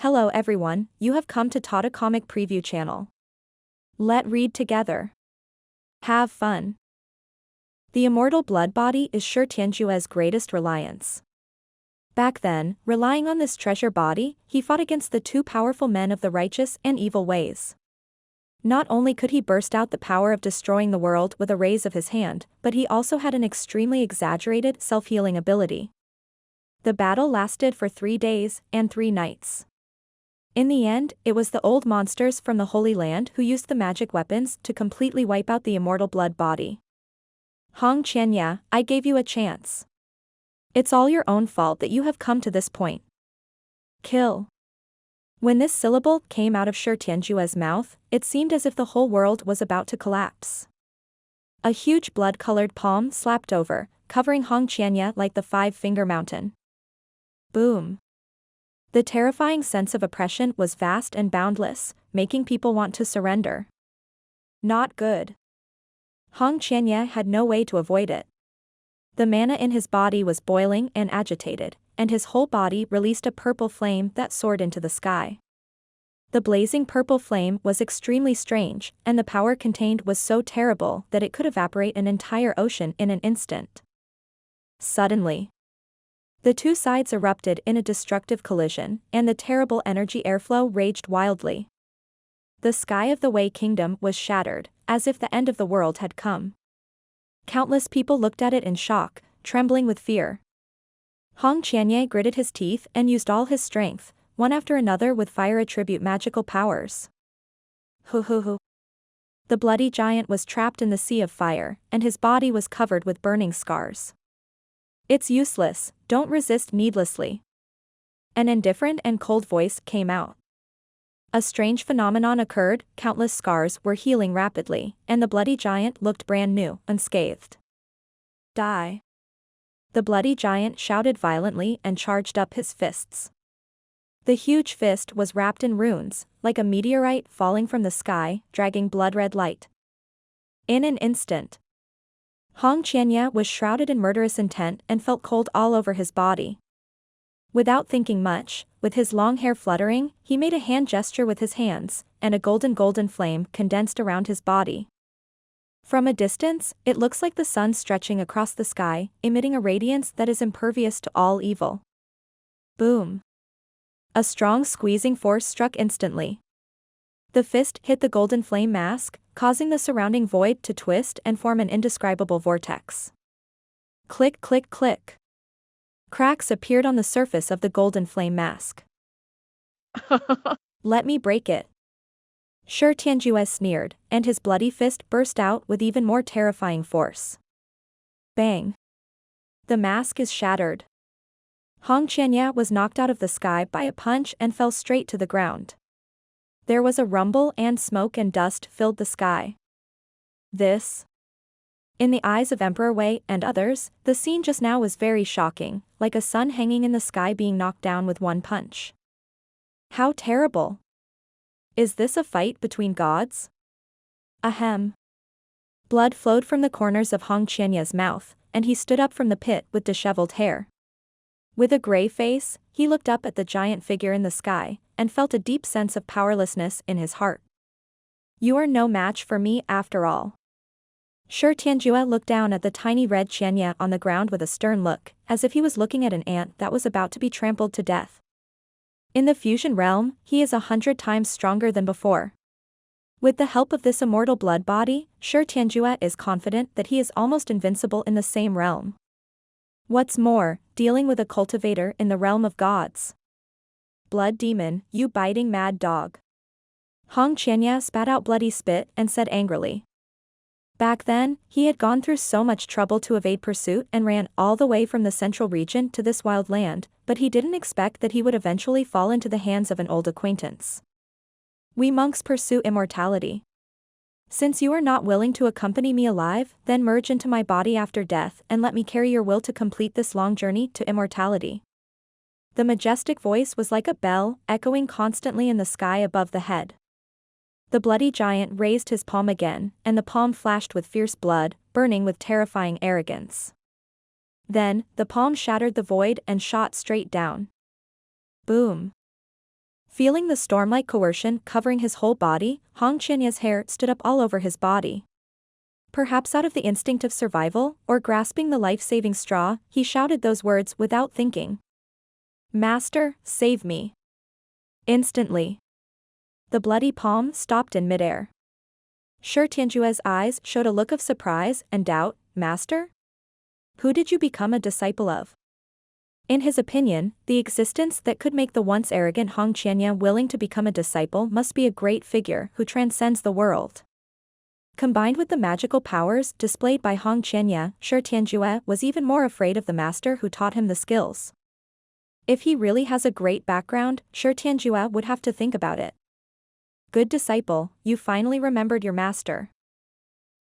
Hello everyone, you have come to Tata Comic Preview channel. Let read together. Have fun. The immortal blood body is Shi Tianjue's greatest reliance. Back then, relying on this treasure body, he fought against the two powerful men of the righteous and evil ways. Not only could he burst out the power of destroying the world with a raise of his hand, but he also had an extremely exaggerated self-healing ability. The battle lasted for 3 days and 3 nights. In the end, it was the old monsters from the Holy Land who used the magic weapons to completely wipe out the immortal blood body. Hong Qianya, I gave you a chance. It's all your own fault that you have come to this point. Kill. When this syllable came out of Shi Tianjue's mouth, it seemed as if the whole world was about to collapse. A huge blood-colored palm slapped over, covering Hong Qianya like the 5-finger mountain. Boom. The terrifying sense of oppression was vast and boundless, making people want to surrender. Not good. Hong Qianya had no way to avoid it. The mana in his body was boiling and agitated, and his whole body released a purple flame that soared into the sky. The blazing purple flame was extremely strange, and the power contained was so terrible that it could evaporate an entire ocean in an instant. Suddenly, the two sides erupted in a destructive collision, and the terrible energy airflow raged wildly. The sky of the Wei Kingdom was shattered, as if the end of the world had come. Countless people looked at it in shock, trembling with fear. Hong Qianya gritted his teeth and used all his strength, one after another with fire attribute magical powers. Hoo. The bloody giant was trapped in the sea of fire, and his body was covered with burning scars. It's useless, don't resist needlessly. An indifferent and cold voice came out. A strange phenomenon occurred, countless scars were healing rapidly, and the bloody giant looked brand new, unscathed. Die. The bloody giant shouted violently and charged up his fists. The huge fist was wrapped in runes, like a meteorite falling from the sky, dragging blood-red light. In an instant, Hong Qianya was shrouded in murderous intent and felt cold all over his body. Without thinking much, with his long hair fluttering, he made a hand gesture with his hands, and a golden flame condensed around his body. From a distance, it looks like the sun stretching across the sky, emitting a radiance that is impervious to all evil. Boom. A strong squeezing force struck instantly. The fist hit the golden flame mask, causing the surrounding void to twist and form an indescribable vortex. Click. Cracks appeared on the surface of the golden flame mask. Let me break it. Shi Tianjue sneered, and his bloody fist burst out with even more terrifying force. Bang. The mask is shattered. Hong Qianya was knocked out of the sky by a punch and fell straight to the ground. There was a rumble and smoke and dust filled the sky. This. In the eyes of Emperor Wei and others, the scene just now was very shocking, like a sun hanging in the sky being knocked down with one punch. How terrible. Is this a fight between gods? Ahem. Blood flowed from the corners of Hong Qianya's mouth, and he stood up from the pit with disheveled hair. With a gray face, he looked up at the giant figure in the sky, and felt a deep sense of powerlessness in his heart. You are no match for me after all. Shi Tianjue looked down at the tiny red Qianya on the ground with a stern look, as if he was looking at an ant that was about to be trampled to death. In the fusion realm, he is 100 times stronger than before. With the help of this immortal blood body, Shi Tianjue is confident that he is almost invincible in the same realm. What's more, dealing with a cultivator in the realm of gods. Blood demon, you biting mad dog. Hong Qianya spat out bloody spit and said angrily. Back then, he had gone through so much trouble to evade pursuit and ran all the way from the central region to this wild land, but he didn't expect that he would eventually fall into the hands of an old acquaintance. We monks pursue immortality. Since you are not willing to accompany me alive, then merge into my body after death and let me carry your will to complete this long journey to immortality. The majestic voice was like a bell, echoing constantly in the sky above the head. The bloody giant raised his palm again, and the palm flashed with fierce blood, burning with terrifying arrogance. Then, the palm shattered the void and shot straight down. Boom. Feeling the storm-like coercion covering his whole body, Hong Qianya's hair stood up all over his body. Perhaps out of the instinct of survival, or grasping the life-saving straw, he shouted those words without thinking. "Master, save me." Instantly, the bloody palm stopped in midair. Shi Tianjue's eyes showed a look of surprise and doubt. "Master? Who did you become a disciple of?" In his opinion, the existence that could make the once arrogant Hong Qianya willing to become a disciple must be a great figure who transcends the world. Combined with the magical powers displayed by Hong Qianya, Shi Tianjue was even more afraid of the master who taught him the skills. If he really has a great background, Shi Tianjue would have to think about it. "Good disciple, you finally remembered your master."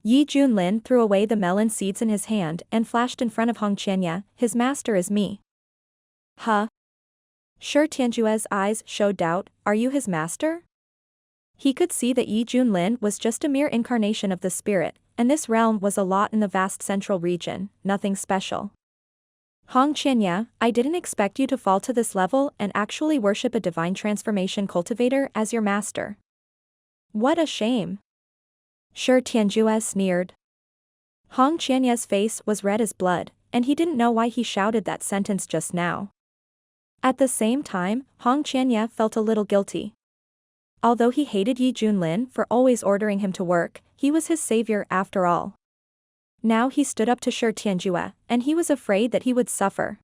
Yi Junlin threw away the melon seeds in his hand and flashed in front of Hong Qianya. "His master is me." "Huh?" Shi Tianjue's eyes showed doubt. "Are you his master?" He could see that Yi Junlin was just a mere incarnation of the spirit, and this realm was a lot in the vast central region, nothing special. "Hong Qianya, I didn't expect you to fall to this level and actually worship a divine transformation cultivator as your master. What a shame." Shi Tianjue sneered. Hong Qianya's face was red as blood, and he didn't know why he shouted that sentence just now. At the same time, Hong Qianya felt a little guilty. Although he hated Yi Junlin for always ordering him to work, he was his savior after all. Now he stood up to Shi Tianjue, and he was afraid that he would suffer.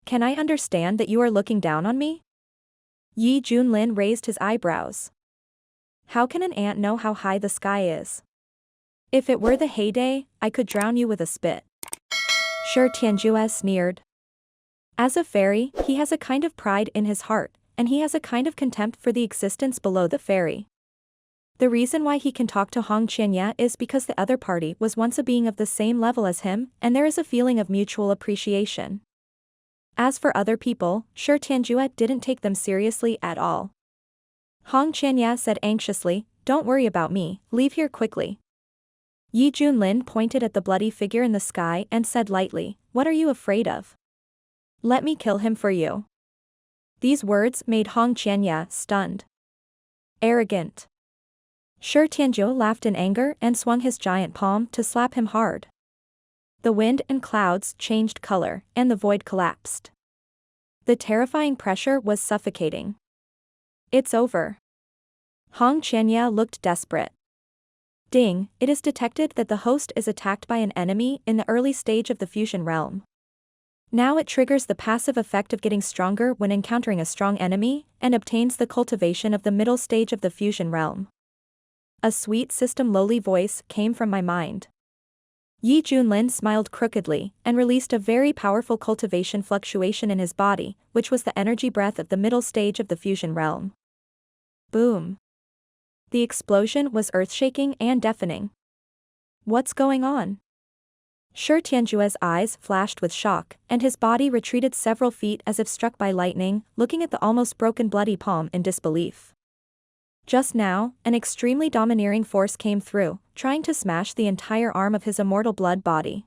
"Can I understand that you are looking down on me?" Yi Junlin raised his eyebrows. "How can an ant know how high the sky is? If it were the heyday, I could drown you with a spit." Shi Tianjue sneered. As a fairy, he has a kind of pride in his heart, and he has a kind of contempt for the existence below the fairy. The reason why he can talk to Hong Qianya is because the other party was once a being of the same level as him, and there is a feeling of mutual appreciation. As for other people, Shi Tianjue didn't take them seriously at all. Hong Qianya said anxiously, "Don't worry about me, leave here quickly." Yi Junlin pointed at the bloody figure in the sky and said lightly, "What are you afraid of? Let me kill him for you." These words made Hong Qianya stunned. "Arrogant." Shi Tianjue laughed in anger and swung his giant palm to slap him hard. The wind and clouds changed color, and the void collapsed. The terrifying pressure was suffocating. "It's over." Hong Qianya looked desperate. Ding, it is detected that the host is attacked by an enemy in the early stage of the fusion realm. Now it triggers the passive effect of getting stronger when encountering a strong enemy, and obtains the cultivation of the middle stage of the fusion realm. A sweet system lowly voice came from my mind. Yi Junlin smiled crookedly, and released a very powerful cultivation fluctuation in his body, which was the energy breath of the middle stage of the fusion realm. Boom. The explosion was earth-shaking and deafening. "What's going on?" Shi Tianjue's eyes flashed with shock, and his body retreated several feet as if struck by lightning, looking at the almost broken bloody palm in disbelief. Just now, an extremely domineering force came through, trying to smash the entire arm of his immortal blood body.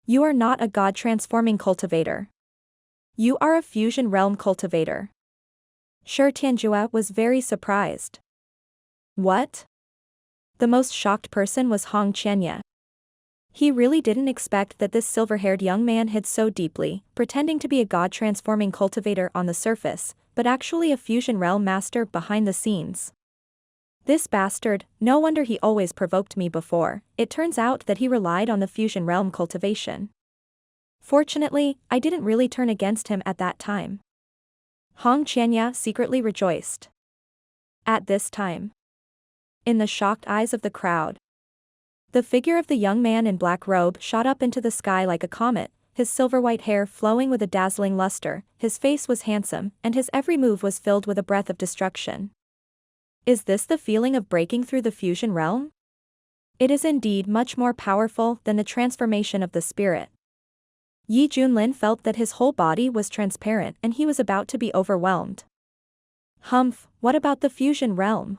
"You are not a god-transforming cultivator. You are a fusion realm cultivator." Shi Tianjue was very surprised. "What?" The most shocked person was Hong Qianya. He really didn't expect that this silver-haired young man hid so deeply, pretending to be a god-transforming cultivator on the surface, but actually a fusion realm master behind the scenes. "This bastard, no wonder he always provoked me before. It turns out that he relied on the fusion realm cultivation. Fortunately, I didn't really turn against him at that time." Hong Qianya secretly rejoiced. At this time, in the shocked eyes of the crowd, the figure of the young man in black robe shot up into the sky like a comet, his silver-white hair flowing with a dazzling luster, his face was handsome, and his every move was filled with a breath of destruction. Is this the feeling of breaking through the fusion realm? It is indeed much more powerful than the transformation of the spirit. Yi Junlin felt that his whole body was transparent and he was about to be overwhelmed. "Humph, what about the fusion realm?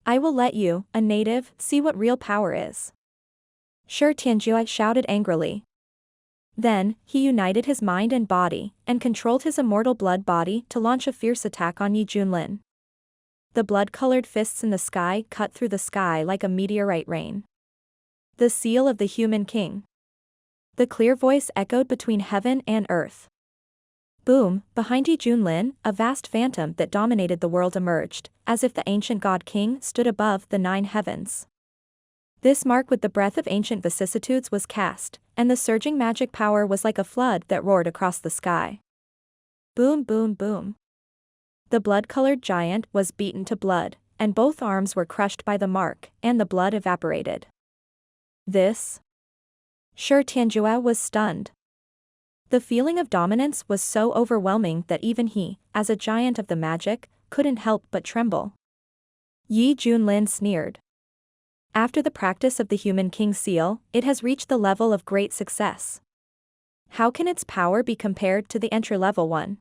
I will let you, a native, see what real power is." Shi Tianjue shouted angrily. Then, he united his mind and body, and controlled his immortal blood body to launch a fierce attack on Yi Junlin. The blood-colored fists in the sky cut through the sky like a meteorite rain. The seal of the human king. The clear voice echoed between heaven and earth. Boom, behind Yi Junlin, a vast phantom that dominated the world emerged, as if the ancient god king stood above the 9 heavens. This mark with the breath of ancient vicissitudes was cast, and the surging magic power was like a flood that roared across the sky. Boom, boom, boom. The blood-colored giant was beaten to blood, and both arms were crushed by the mark, and the blood evaporated. This? Shi Tianjue was stunned. The feeling of dominance was so overwhelming that even he, as a giant of the magic, couldn't help but tremble. Yi Junlin sneered. After the practice of the human king seal, it has reached the level of great success. How can its power be compared to the entry-level one?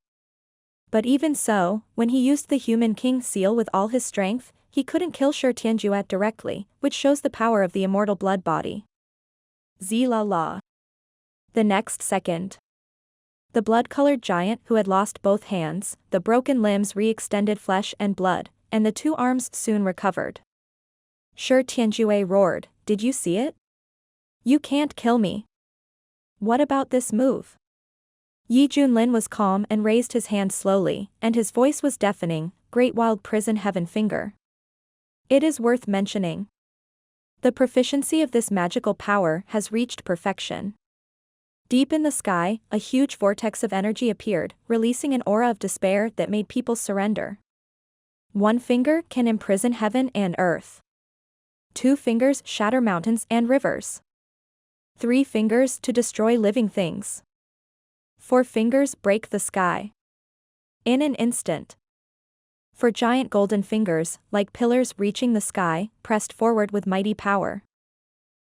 But even so, when he used the human king seal with all his strength, he couldn't kill Shi Tianjue directly, which shows the power of the immortal blood body. Zila la. The next second. The blood-colored giant who had lost both hands, the broken limbs re-extended flesh and blood, and the 2 arms soon recovered. Shi Tianjue roared, "Did you see it? You can't kill me." What about this move? Yi Junlin was calm and raised his hand slowly, and his voice was deafening, "Great Wild Prison Heaven Finger." It is worth mentioning. The proficiency of this magical power has reached perfection. Deep in the sky, a huge vortex of energy appeared, releasing an aura of despair that made people surrender. 1 finger can imprison heaven and earth. 2 fingers shatter mountains and rivers. 3 fingers to destroy living things. 4 fingers break the sky. In an instant. 4 giant golden fingers, like pillars reaching the sky, pressed forward with mighty power.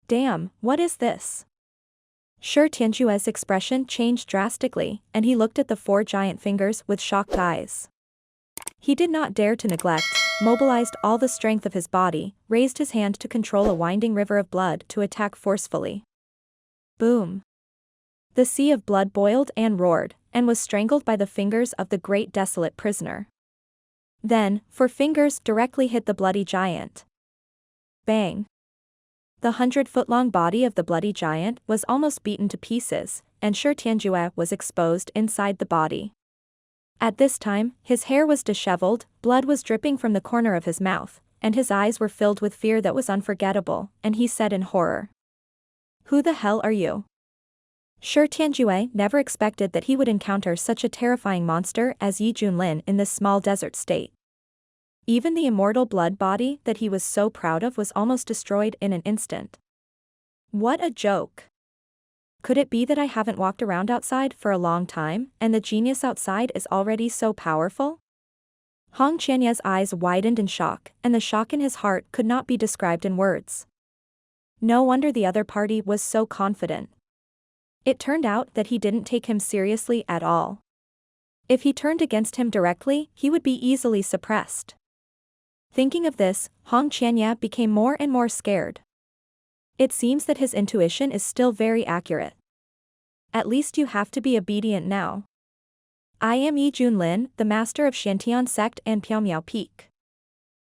Damn, what is this? Shi Tianjue's expression changed drastically, and he looked at the 4 giant fingers with shocked eyes. He did not dare to neglect, mobilized all the strength of his body, raised his hand to control a winding river of blood to attack forcefully. Boom. The sea of blood boiled and roared, and was strangled by the fingers of the great desolate prisoner. Then, 4 fingers directly hit the bloody giant. Bang. The 100-foot-long body of the bloody giant was almost beaten to pieces, and Shi Tianjue was exposed inside the body. At this time, his hair was disheveled, blood was dripping from the corner of his mouth, and his eyes were filled with fear that was unforgettable, and he said in horror, "Who the hell are you?" Shi Tianjue never expected that he would encounter such a terrifying monster as Yi Junlin in this small desert state. Even the immortal blood body that he was so proud of was almost destroyed in an instant. What a joke. Could it be that I haven't walked around outside for a long time, and the genius outside is already so powerful? Hong Qianye's eyes widened in shock, and the shock in his heart could not be described in words. No wonder the other party was so confident. It turned out that he didn't take him seriously at all. If he turned against him directly, he would be easily suppressed. Thinking of this, Hong Qianye became more and more scared. It seems that his intuition is still very accurate. At least you have to be obedient now. I am Yi Junlin, the master of Shantian sect and Piaomiao Peak.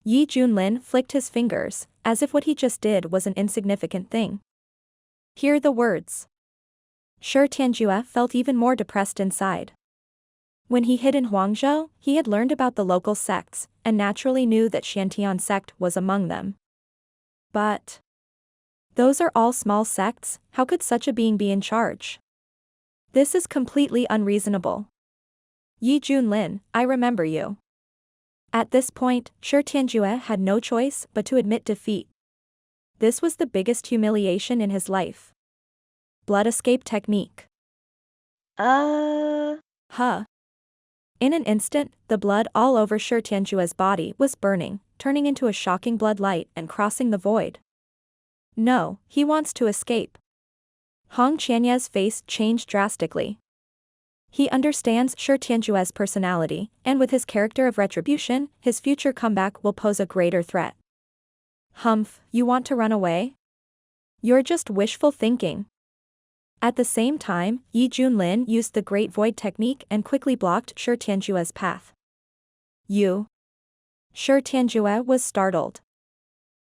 Yi Junlin flicked his fingers, as if what he just did was an insignificant thing. Hear the words. Shi Tianjue felt even more depressed inside. When he hid in Huangzhou, he had learned about the local sects, and naturally knew that Shantian sect was among them. But those are all small sects, how could such a being be in charge? This is completely unreasonable. Yi Junlin, I remember you. At this point, Shi Tianjue had no choice but to admit defeat. This was the biggest humiliation in his life. Blood escape technique. In an instant, the blood all over Shi Tianjue's body was burning, turning into a shocking blood light and crossing the void. No, he wants to escape. Hong Qianye's face changed drastically. He understands Shi Tianjue's personality, and with his character of retribution, his future comeback will pose a greater threat. Humph, you want to run away? You're just wishful thinking. At the same time, Yi Junlin used the Great Void technique and quickly blocked Shi Tianjue's path. You. Shi Tianjue was startled.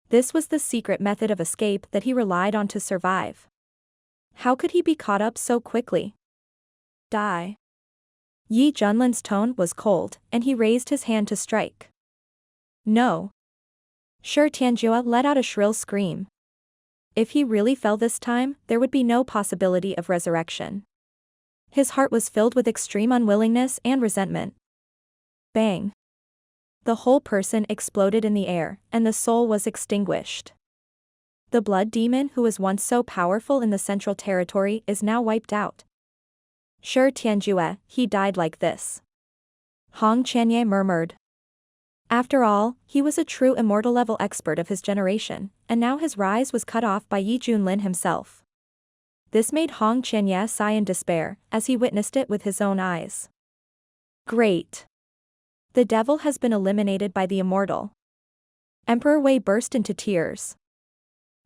This was the secret method of escape that he relied on to survive. How could he be caught up so quickly? Die. Yi Junlin's tone was cold, and he raised his hand to strike. No. Shi Tianjue let out a shrill scream. If he really fell this time, there would be no possibility of resurrection. His heart was filled with extreme unwillingness and resentment. Bang. The whole person exploded in the air, and the soul was extinguished. The blood demon who was once so powerful in the central territory is now wiped out. Shi Tianjue, he died like this. Hong Chanye murmured. After all, he was a true immortal-level expert of his generation, and now his rise was cut off by Yi Junlin himself. This made Hong Chanye sigh in despair, as he witnessed it with his own eyes. Great. The devil has been eliminated by the immortal. Emperor Wei burst into tears.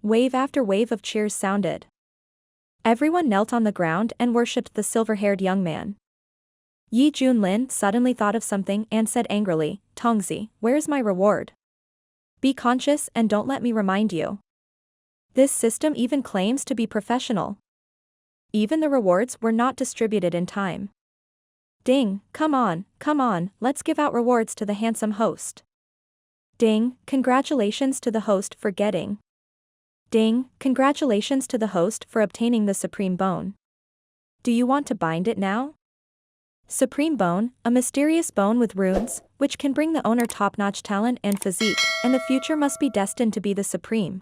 Wave after wave of cheers sounded. Everyone knelt on the ground and worshipped the silver-haired young man. Yi Junlin suddenly thought of something and said angrily, Tongzi, where is my reward? Be conscious and don't let me remind you. This system even claims to be professional. Even the rewards were not distributed in time. Ding, come on, let's give out rewards to the handsome host. Ding, congratulations to the host for getting. Ding, congratulations to the host for obtaining the Supreme Bone. Do you want to bind it now? Supreme Bone, a mysterious bone with runes, which can bring the owner top-notch talent and physique, and the future must be destined to be the supreme.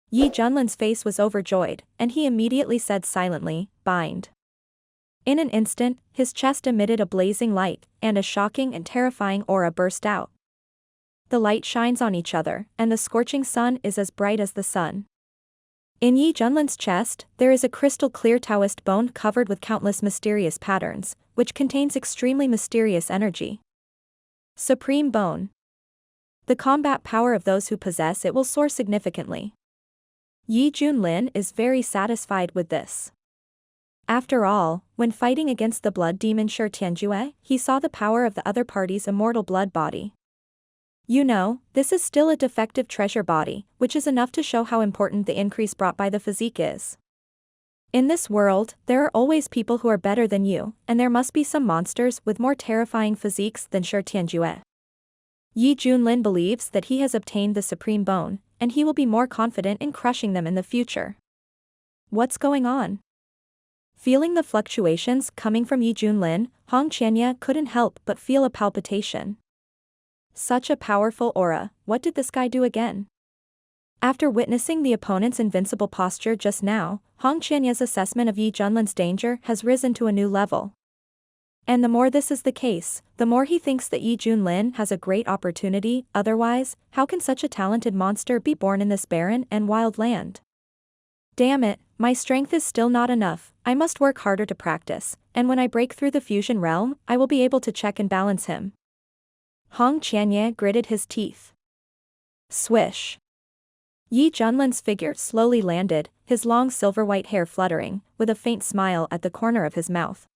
Yi Junlin's face was overjoyed, and he immediately said silently, bind. In an instant, his chest emitted a blazing light, and a shocking and terrifying aura burst out. The light shines on each other, and the scorching sun is as bright as the sun. In Yi Junlin's chest, there is a crystal-clear Taoist bone covered with countless mysterious patterns, which contains extremely mysterious energy. Supreme Bone. The combat power of those who possess it will soar significantly. Yi Junlin is very satisfied with this. After all, when fighting against the blood demon Shi Tianjue, he saw the power of the other party's immortal blood body. You know, this is still a defective treasure body, which is enough to show how important the increase brought by the physique is. In this world, there are always people who are better than you, and there must be some monsters with more terrifying physiques than Shi Tianjue. Yi Junlin believes that he has obtained the Supreme Bone, and he will be more confident in crushing them in the future. What's going on? Feeling the fluctuations coming from Yi Junlin, Hong Chanye couldn't help but feel a palpitation. Such a powerful aura, what did this guy do again? After witnessing the opponent's invincible posture just now, Hong Chanye's assessment of Yi Junlin's danger has risen to a new level. And the more this is the case, the more he thinks that Yi Junlin has a great opportunity, otherwise, how can such a talented monster be born in this barren and wild land? Damn it, my strength is still not enough, I must work harder to practice, and when I break through the fusion realm, I will be able to check and balance him. Hong Chanye gritted his teeth. Swish. Yi Junlin's figure slowly landed, his long silver-white hair fluttering, with a faint smile at the corner of his mouth.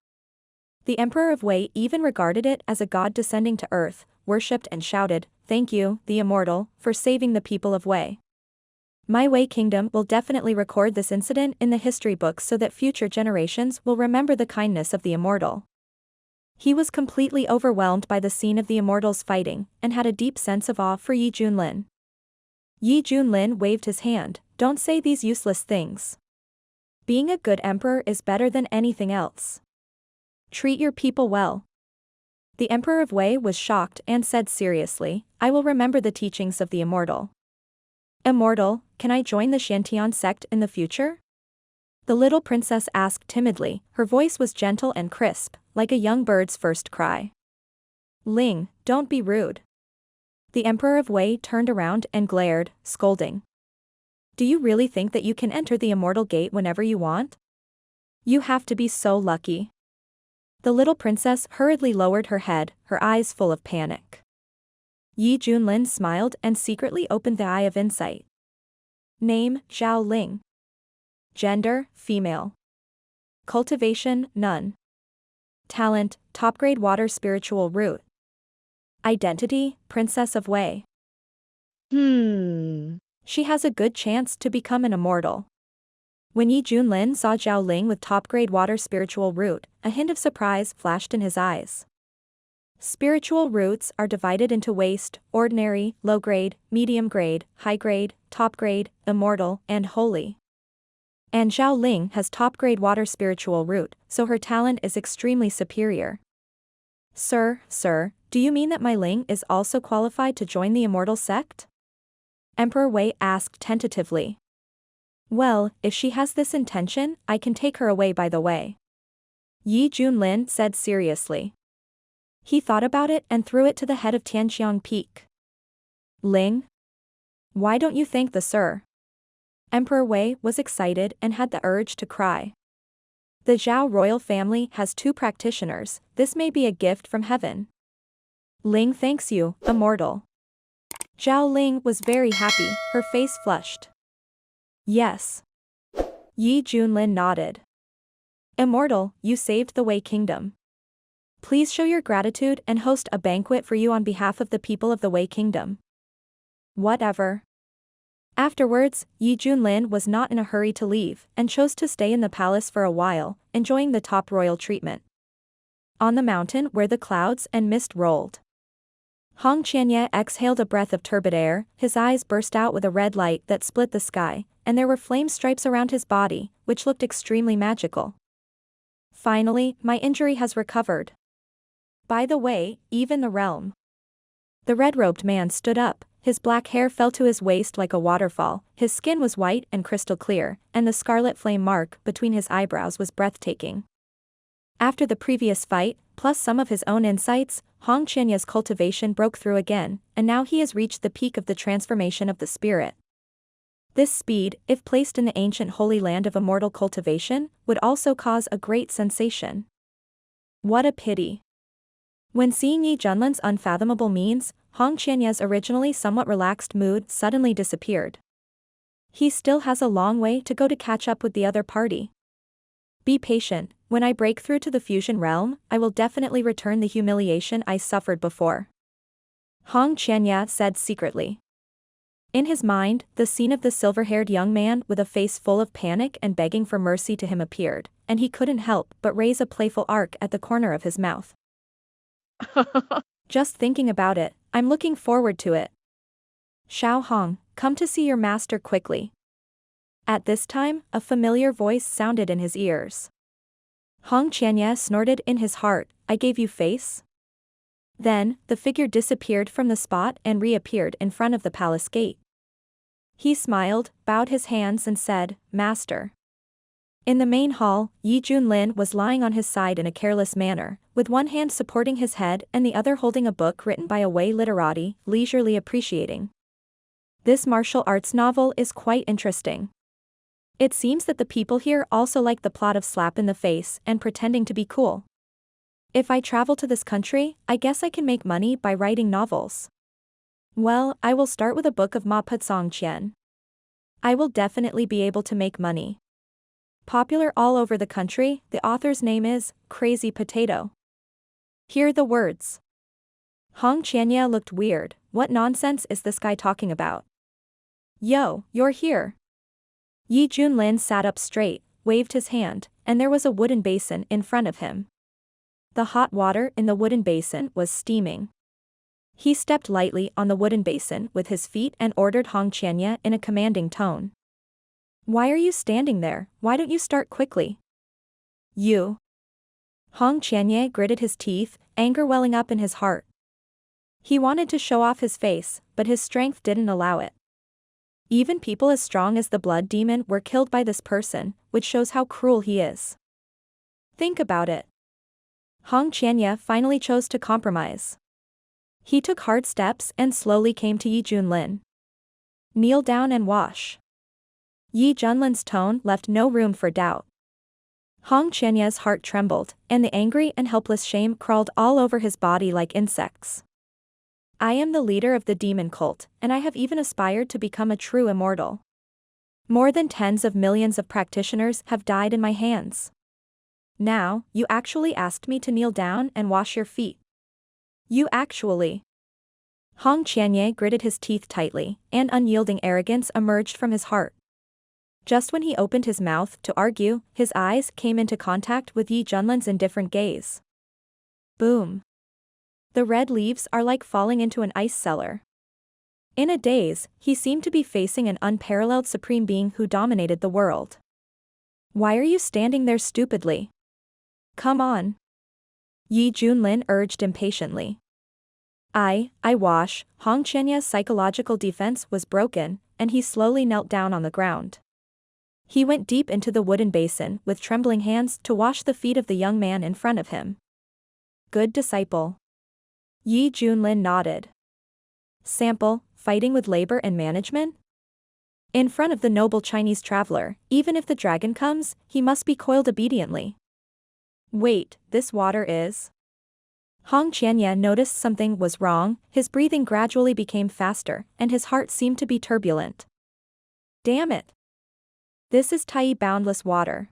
The Emperor of Wei even regarded it as a god descending to earth, worshipped and shouted, "Thank you, the Immortal, for saving the people of Wei. My Wei kingdom will definitely record this incident in the history books so that future generations will remember the kindness of the Immortal." He was completely overwhelmed by the scene of the Immortals fighting, and had a deep sense of awe for Yi Junlin. Yi Junlin waved his hand, "Don't say these useless things. Being a good emperor is better than anything else. Treat your people well." The Emperor of Wei was shocked and said seriously, "I will remember the teachings of the Immortal." "Immortal, can I join the Xiantian sect in the future?" The little princess asked timidly, her voice was gentle and crisp, like a young bird's first cry. "Ling, don't be rude." The Emperor of Wei turned around and glared, scolding. "Do you really think that you can enter the Immortal Gate whenever you want? You have to be so lucky." The little princess hurriedly lowered her head, her eyes full of panic. Yi Junlin smiled and secretly opened the eye of insight. Name, Zhao Ling. Gender, female. Cultivation, none. Talent, top-grade water spiritual root. Identity, Princess of Wei. She has a good chance to become an immortal. When Yi Junlin saw Zhao Ling with top-grade water spiritual root, a hint of surprise flashed in his eyes. Spiritual roots are divided into waste, ordinary, low-grade, medium-grade, high-grade, top-grade, immortal, and holy. And Zhao Ling has top-grade water spiritual root, so her talent is extremely superior. Sir, do you mean that my Ling is also qualified to join the immortal sect? Emperor Wei asked tentatively. Well, if she has this intention, I can take her away by the way. Yi Junlin said seriously. He thought about it and threw it to the head of Tianqiang Peak. Ling? Why don't you thank the sir? Emperor Wei was excited and had the urge to cry. The Zhao royal family has 2 practitioners, this may be a gift from heaven. Ling thanks you, immortal. Zhao Ling was very happy, her face flushed. Yes. Yi Junlin nodded. Immortal, you saved the Wei Kingdom. Please show your gratitude and host a banquet for you on behalf of the people of the Wei Kingdom. Whatever. Afterwards, Yi Junlin was not in a hurry to leave, and chose to stay in the palace for a while, enjoying the top royal treatment. On the mountain where the clouds and mist rolled, Hong Qianye exhaled a breath of turbid air, his eyes burst out with a red light that split the sky, and there were flame stripes around his body, which looked extremely magical. Finally, my injury has recovered. By the way, even the realm. The red-robed man stood up, his black hair fell to his waist like a waterfall, his skin was white and crystal clear, and the scarlet flame mark between his eyebrows was breathtaking. After the previous fight, plus some of his own insights, Hong Qianye's cultivation broke through again, and now he has reached the peak of the transformation of the spirit. This speed, if placed in the ancient holy land of immortal cultivation, would also cause a great sensation. What a pity. When seeing Yi Junlin's unfathomable means, Hong Qianye's originally somewhat relaxed mood suddenly disappeared. He still has a long way to go to catch up with the other party. Be patient, when I break through to the fusion realm, I will definitely return the humiliation I suffered before. Hong Qianye said secretly. In his mind, the scene of the silver-haired young man with a face full of panic and begging for mercy to him appeared, and he couldn't help but raise a playful arc at the corner of his mouth. Just thinking about it, I'm looking forward to it. Xiao Hong, come to see your master quickly. At this time, a familiar voice sounded in his ears. Hong Qianye snorted in his heart, I gave you face? Then, the figure disappeared from the spot and reappeared in front of the palace gate. He smiled, bowed his hands and said, Master. In the main hall, Yi Junlin was lying on his side in a careless manner, with one hand supporting his head and the other holding a book written by a Wei literati, leisurely appreciating. This martial arts novel is quite interesting. It seems that the people here also like the plot of slap in the face and pretending to be cool. If I travel to this country, I guess I can make money by writing novels. Well, I will start with a book of Ma Putsong Qian. I will definitely be able to make money. Popular all over the country, the author's name is Crazy Potato. Hear the words. Hong Qianye looked weird, what nonsense is this guy talking about? Yo, you're here. Yi Junlin sat up straight, waved his hand, and there was a wooden basin in front of him. The hot water in the wooden basin was steaming. He stepped lightly on the wooden basin with his feet and ordered Hong Qianye in a commanding tone. Why are you standing there, why don't you start quickly? You. Hong Qianye gritted his teeth, anger welling up in his heart. He wanted to show off his face, but his strength didn't allow it. Even people as strong as the blood demon were killed by this person, which shows how cruel he is. Think about it. Hong Qianye finally chose to compromise. He took hard steps and slowly came to Yi Junlin. Kneel down and wash. Yi Junlin's tone left no room for doubt. Hong Qianye's heart trembled, and the angry and helpless shame crawled all over his body like insects. I am the leader of the demon cult, and I have even aspired to become a true immortal. More than tens of millions of practitioners have died in my hands. Now, you actually asked me to kneel down and wash your feet. You actually. Hong Qianye gritted his teeth tightly, and unyielding arrogance emerged from his heart. Just when he opened his mouth to argue, his eyes came into contact with Yi Junlin's indifferent gaze. Boom. The red leaves are like falling into an ice cellar. In a daze, he seemed to be facing an unparalleled supreme being who dominated the world. Why are you standing there stupidly? Come on. Yi Junlin urged impatiently. I wash. Hong Qianye's psychological defense was broken, and he slowly knelt down on the ground. He went deep into the wooden basin with trembling hands to wash the feet of the young man in front of him. Good disciple. Yi Junlin nodded. Sample, fighting with labor and management? In front of the noble Chinese traveler, even if the dragon comes, he must be coiled obediently. Wait, this water is? Hong Qianye noticed something was wrong, his breathing gradually became faster, and his heart seemed to be turbulent. Damn it! This is Tai boundless water.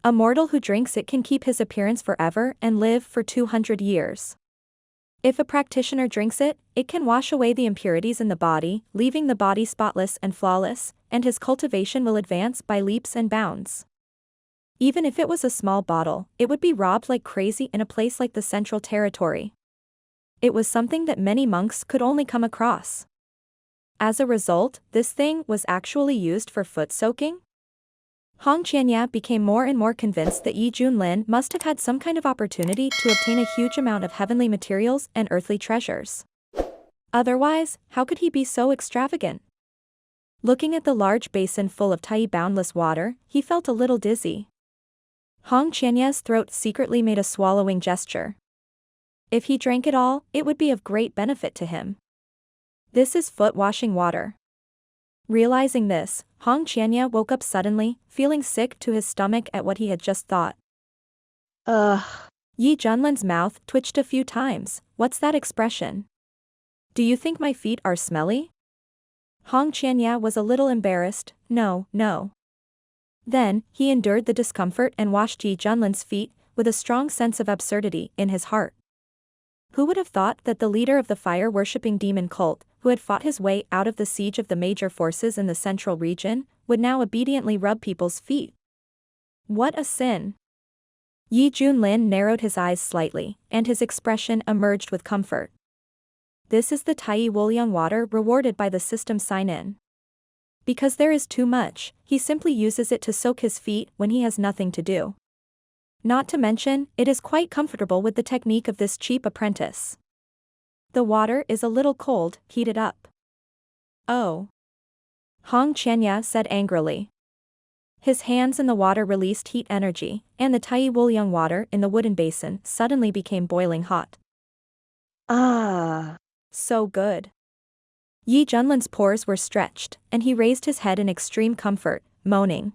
A mortal who drinks it can keep his appearance forever and live for 200 years. If a practitioner drinks it, it can wash away the impurities in the body, leaving the body spotless and flawless, and his cultivation will advance by leaps and bounds. Even if it was a small bottle, it would be robbed like crazy in a place like the Central Territory. It was something that many monks could only come across. As a result, this thing was actually used for foot soaking? Hong Qianye became more and more convinced that Yi Junlin must have had some kind of opportunity to obtain a huge amount of heavenly materials and earthly treasures. Otherwise, how could he be so extravagant? Looking at the large basin full of Tai boundless water, he felt a little dizzy. Hong Qianye's throat secretly made a swallowing gesture. If he drank it all, it would be of great benefit to him. This is foot-washing water. Realizing this, Hong Qianye woke up suddenly, feeling sick to his stomach at what he had just thought. Ugh. Yi Junlin's mouth twitched a few times. What's that expression? Do you think my feet are smelly? Hong Qianye was a little embarrassed. No. Then, he endured the discomfort and washed Yi Junlin's feet, with a strong sense of absurdity in his heart. Who would have thought that the leader of the fire-worshipping demon cult, who had fought his way out of the siege of the major forces in the central region, would now obediently rub people's feet? What a sin! Yi Junlin narrowed his eyes slightly, and his expression emerged with comfort. This is the Tai Wuliang water rewarded by the system sign-in. Because there is too much, he simply uses it to soak his feet when he has nothing to do. Not to mention, it is quite comfortable with the technique of this cheap apprentice. The water is a little cold, heat it up. Oh. Hong Qianye said angrily. His hands in the water released heat energy, and the Tai Wuliang water in the wooden basin suddenly became boiling hot. Ah. So good. Yi Junlin's pores were stretched, and he raised his head in extreme comfort, moaning.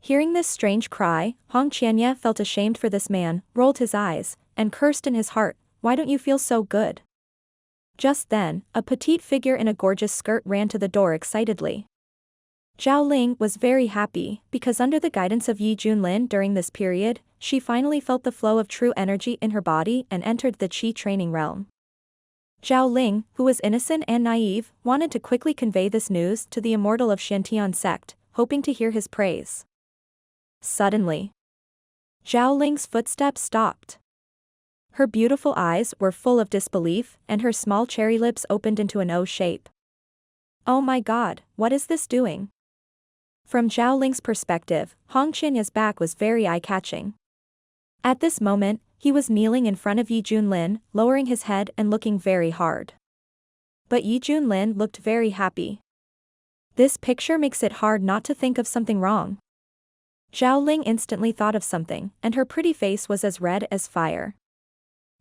Hearing this strange cry, Hong Qianye felt ashamed for this man, rolled his eyes, and cursed in his heart, "Why don't you feel so good?" Just then, a petite figure in a gorgeous skirt ran to the door excitedly. Zhao Ling was very happy, because under the guidance of Yi Junlin during this period, she finally felt the flow of true energy in her body and entered the Qi training realm. Zhao Ling, who was innocent and naive, wanted to quickly convey this news to the immortal of Xiantian sect, hoping to hear his praise. Suddenly, Zhao Ling's footsteps stopped. Her beautiful eyes were full of disbelief, and her small cherry lips opened into an O shape. Oh my god, what is this doing? From Zhao Ling's perspective, Hong Qianye's back was very eye-catching. At this moment, he was kneeling in front of Yi Junlin, lowering his head and looking very hard. But Yi Junlin looked very happy. This picture makes it hard not to think of something wrong. Zhao Ling instantly thought of something, and her pretty face was as red as fire.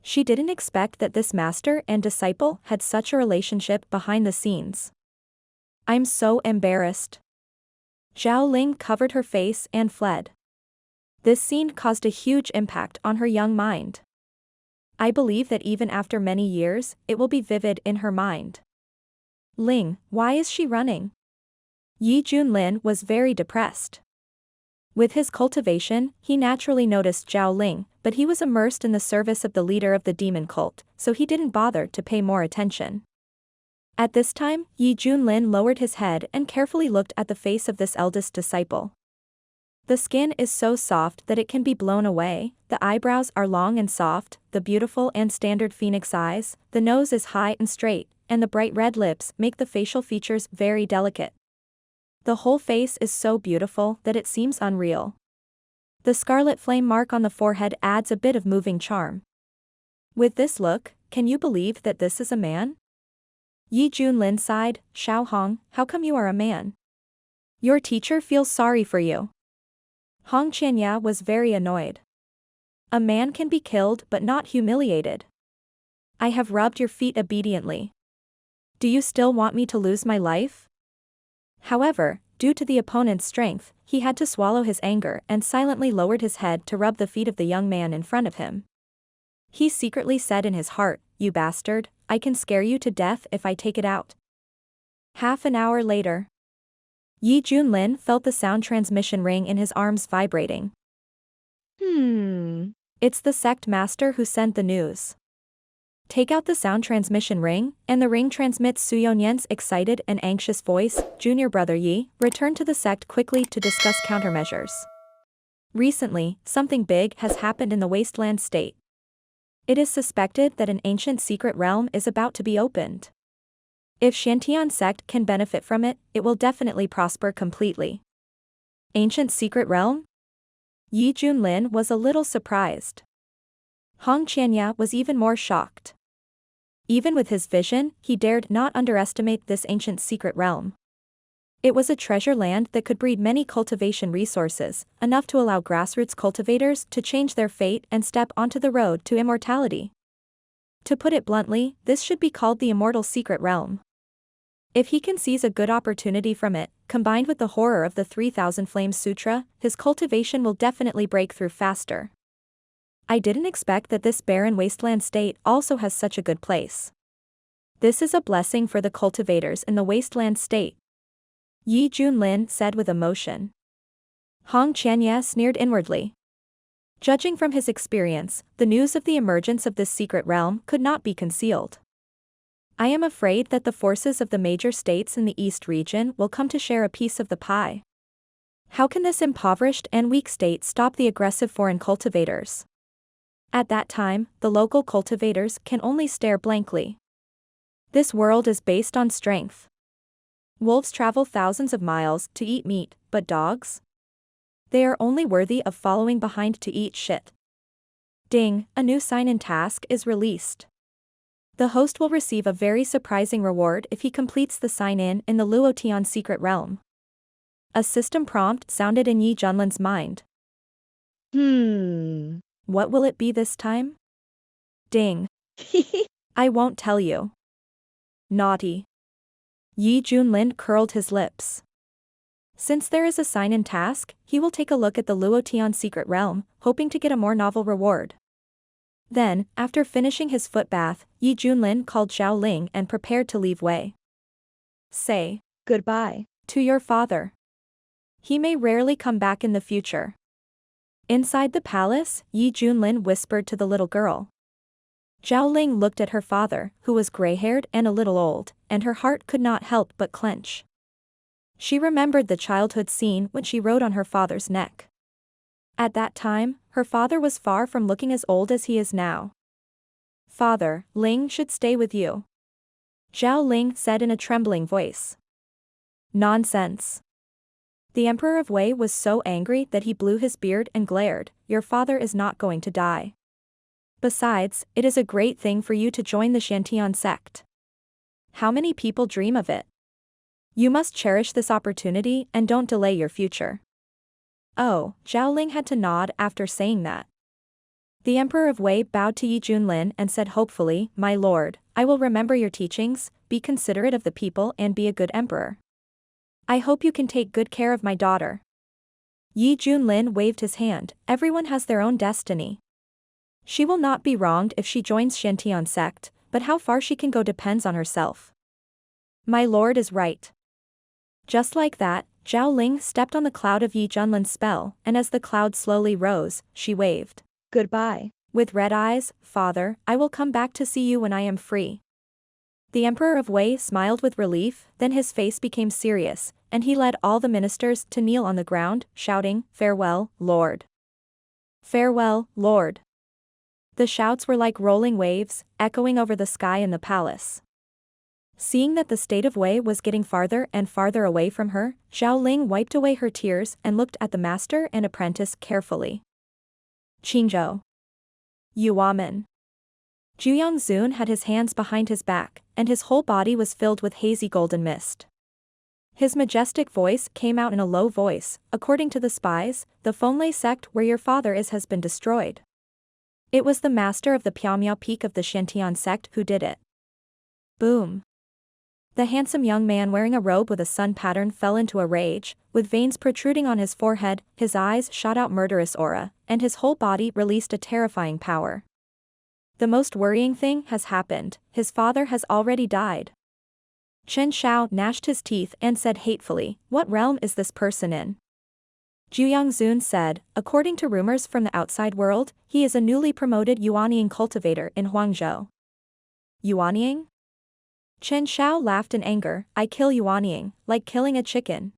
She didn't expect that this master and disciple had such a relationship behind the scenes. I'm so embarrassed. Zhao Ling covered her face and fled. This scene caused a huge impact on her young mind. I believe that even after many years, it will be vivid in her mind. Ling, why is she running? Yi Junlin was very depressed. With his cultivation, he naturally noticed Zhao Ling, but he was immersed in the service of the leader of the demon cult, so he didn't bother to pay more attention. At this time, Junlin lowered his head and carefully looked at the face of this eldest disciple. The skin is so soft that it can be blown away, the eyebrows are long and soft, the beautiful and standard phoenix eyes, the nose is high and straight, and the bright red lips make the facial features very delicate. The whole face is so beautiful that it seems unreal. The scarlet flame mark on the forehead adds a bit of moving charm. With this look, can you believe that this is a man? Junlin sighed, Xiao Hong, how come you are a man? Your teacher feels sorry for you. Hong Qianya was very annoyed. A man can be killed but not humiliated. I have rubbed your feet obediently. Do you still want me to lose my life? However, due to the opponent's strength, he had to swallow his anger and silently lowered his head to rub the feet of the young man in front of him. He secretly said in his heart, you bastard, I can scare you to death if I take it out. Half an hour later. Junlin felt the sound transmission ring in his arms vibrating. It's the sect master who sent the news. Take out the sound transmission ring, and the ring transmits Su Yonyan's excited and anxious voice, Junior Brother Yi, return to the sect quickly to discuss countermeasures. Recently, something big has happened in the Wasteland State. It is suspected that an ancient secret realm is about to be opened. If Shantian sect can benefit from it, it will definitely prosper completely. Ancient secret realm? Junlin was a little surprised. Hong Qianya was even more shocked. Even with his vision, he dared not underestimate this ancient secret realm. It was a treasure land that could breed many cultivation resources, enough to allow grassroots cultivators to change their fate and step onto the road to immortality. To put it bluntly, this should be called the Immortal Secret Realm. If he can seize a good opportunity from it, combined with the horror of the 3000 Flames Sutra, his cultivation will definitely break through faster. I didn't expect that this barren wasteland state also has such a good place. This is a blessing for the cultivators in the wasteland state. Junlin said with emotion. Hong Qianya sneered inwardly. Judging from his experience, the news of the emergence of this secret realm could not be concealed. I am afraid that the forces of the major states in the East region will come to share a piece of the pie. How can this impoverished and weak state stop the aggressive foreign cultivators? At that time, the local cultivators can only stare blankly. This world is based on strength. Wolves travel thousands of miles to eat meat, but dogs? They are only worthy of following behind to eat shit. Ding, a new sign-in task is released. The host will receive a very surprising reward if he completes the sign-in in the Luotian secret realm. A system prompt sounded in Junlin's mind. What will it be this time? Ding. I won't tell you. Naughty. Junlin curled his lips. Since there is a sign-in task, he will take a look at the Luotian secret realm, hoping to get a more novel reward. Then, after finishing his foot bath, Junlin called Zhao Ling and prepared to leave way. Say goodbye to your father. He may rarely come back in the future. Inside the palace, Junlin whispered to the little girl. Zhao Ling looked at her father, who was gray-haired and a little old, and her heart could not help but clench. She remembered the childhood scene when she rode on her father's neck. At that time, her father was far from looking as old as he is now. Father, Ling should stay with you. Zhao Ling said in a trembling voice. Nonsense. The Emperor of Wei was so angry that he blew his beard and glared, your father is not going to die. Besides, it is a great thing for you to join the Shantian sect. How many people dream of it? You must cherish this opportunity and don't delay your future. Oh, Zhao Ling had to nod after saying that. The Emperor of Wei bowed to Junlin and said hopefully, my lord, I will remember your teachings, be considerate of the people and be a good emperor. I hope you can take good care of my daughter. Junlin waved his hand, everyone has their own destiny. She will not be wronged if she joins Shantian sect, but how far she can go depends on herself. My lord is right. Just like that, Zhao Ling stepped on the cloud of Yi Junlin's spell, and as the cloud slowly rose, she waved. Goodbye. With red eyes, father, I will come back to see you when I am free. The Emperor of Wei smiled with relief, then his face became serious, and he led all the ministers to kneel on the ground, shouting, Farewell, Lord. Farewell, Lord. The shouts were like rolling waves, echoing over the sky in the palace. Seeing that the state of Wei was getting farther and farther away from her, Zhao Ling wiped away her tears and looked at the master and apprentice carefully. Qingzhou. Yuamen. Zhuyang Zun had his hands behind his back, and his whole body was filled with hazy golden mist. His majestic voice came out in a low voice, according to the spies, the Fenlei sect where your father is has been destroyed. It was the master of the Piaomiao Peak of the Shantian sect who did it. Boom. The handsome young man wearing a robe with a sun pattern fell into a rage, with veins protruding on his forehead, his eyes shot out murderous aura, and his whole body released a terrifying power. The most worrying thing has happened, his father has already died. Chen Shao gnashed his teeth and said hatefully, what realm is this person in? Zhuyang Zun said, according to rumors from the outside world, he is a newly promoted Yuanying cultivator in Huangzhou. Yuanying? Chen Shao laughed in anger, I kill Yuanying, like killing a chicken.